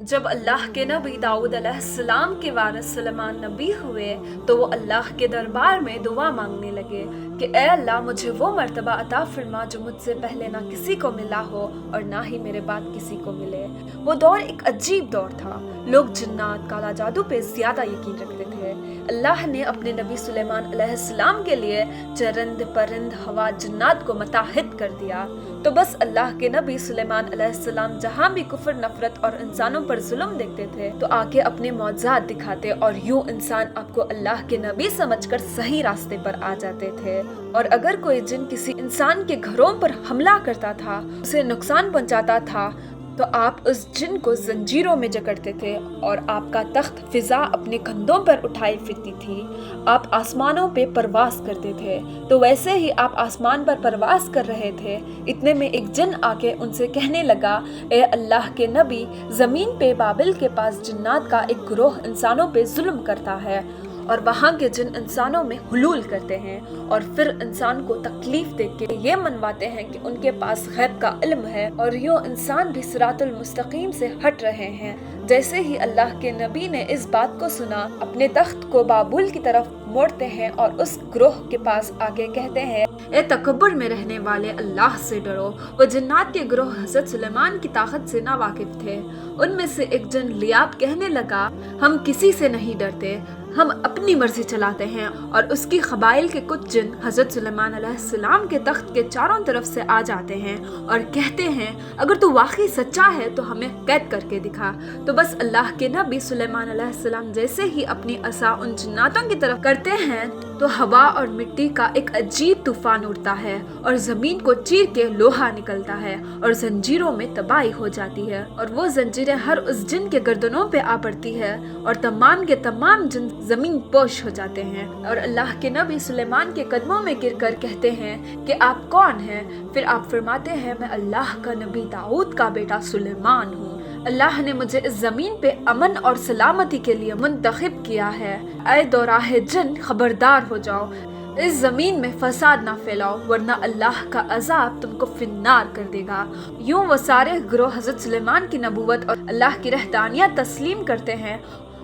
जब अल्लाह के नबी दाऊद अलैहिस्सलाम के वारिस सुलेमान नबी हुए तो वो अल्लाह के दरबार में दुआ मांगने लगे कि ए अल्लाह मुझे वो मर्तबा अता फरमा जो मुझसे पहले ना किसी को मिला हो और ना ही मेरे बाद किसी को मिले। वो दौर एक अजीब दौर था। लोग जिन्नात काला जादू पे ज्यादा यकीन रखते थे। अल्लाह ने अपने नबी सुलेमान अलैहिस्सलाम के लिए चरंद परिंद हवा जिन्नात को मताहित कर दिया। तो बस अल्लाह के नबी सुलेमान अलैहिस्सलाम जहाँ भी कुफर नफरत और इंसानों पर जुल्म देखते थे तो आके अपने मौजज़ात दिखाते और यूं इंसान आपको अल्लाह के नबी समझकर सही रास्ते पर आ जाते थे। और अगर कोई जिन किसी इंसान के घरों पर हमला करता था, उसे नुकसान पहुंचाता था, तो आप उस जिन को जंजीरों में जकड़ते थे और आपका तख्त फिजा अपने कंधों पर उठाई फिरती थी। आप आसमानों पे परवास करते थे। तो वैसे ही आप आसमान पर परवास कर रहे थे, इतने में एक जिन आके उनसे कहने लगा, ए अल्लाह के नबी, जमीन पे बाबिल के पास जिन्नात का एक ग्रोह इंसानों पे जुल्म करता है और वहाँ के जिन इंसानों में हुलूल करते हैं और फिर इंसान को तकलीफ देके ये मनवाते हैं कि उनके पास गैब का इल्म है और यूँ इंसान भी सिरातुल मुस्तकीम से हट रहे हैं। जैसे ही अल्लाह के नबी ने इस बात को सुना, अपने तख्त को बाबुल की तरफ मोड़ते हैं और उस ग्रोह के पास आगे कहते हैं, ए तकब्बुर में रहने वाले अल्लाह से डरो। वो जिन्नात के ग्रोह हज़रत सुलेमान की ताकत से ना वाकिफ थे। उनमें से एक जिन लियाब कहने लगा, हम किसी से नहीं डरते, हम अपनी मर्जी चलाते हैं। और उसकी क़बाइल के कुछ जिन हज़रत सुलेमान अलैहिस्सलाम के तख्त के चारों तरफ से आ जाते हैं और कहते हैं, अगर तू वाकई सच्चा है तो हमें कैद करके दिखा। तो बस अल्लाह के नबी सुलेमान अलैहिस्सलाम जैसे ही अपनी असा उन जिन्नातों की तरफ करते हैं तो हवा और मिट्टी का एक अजीब तूफान उड़ता है और जमीन को चीर के लोहा निकलता है और जंजीरों में तबाही हो जाती है और वो जंजीरें हर उस जिन के गर्दनों पे आ पड़ती है और तमाम के तमाम जिन जमीन पोश हो जाते हैं। और अल्लाह के नबी सुलेमान के कदमों में गिरकर कहते हैं कि आप कौन हैं? फिर आप फरमाते हैं, मैं अल्लाह का नबी दाऊद का बेटा सुलेमान हूँ। अल्लाह ने मुझे इस जमीन पे अमन और सलामती के लिए मुंतखब किया है। ऐ दौराहे जिन, खबरदार हो जाओ, इस जमीन में फसाद ना फैलाओ वरना अल्लाह का अजाब तुमको फिन्नार कर देगा। यूं वो सारे ग्रोह हज़रत सुलेमान की नबूवत और अल्लाह की रहदानियत तस्लीम करते हैं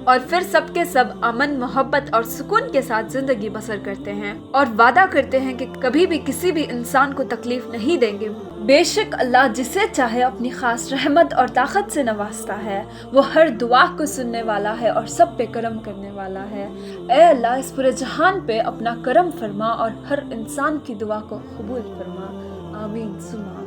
और फिर सबके सब अमन मोहब्बत और सुकून के साथ जिंदगी बसर करते हैं और वादा करते हैं कि कभी भी किसी भी इंसान को तकलीफ नहीं देंगे। बेशक अल्लाह जिसे चाहे अपनी खास रहमत और ताकत से नवाजता है। वो हर दुआ को सुनने वाला है और सब पे करम करने वाला है। ए अल्लाह, इस पूरे जहान पे अपना करम फरमा और हर इंसान की दुआ को कबूल फरमा। आमीन सुमा।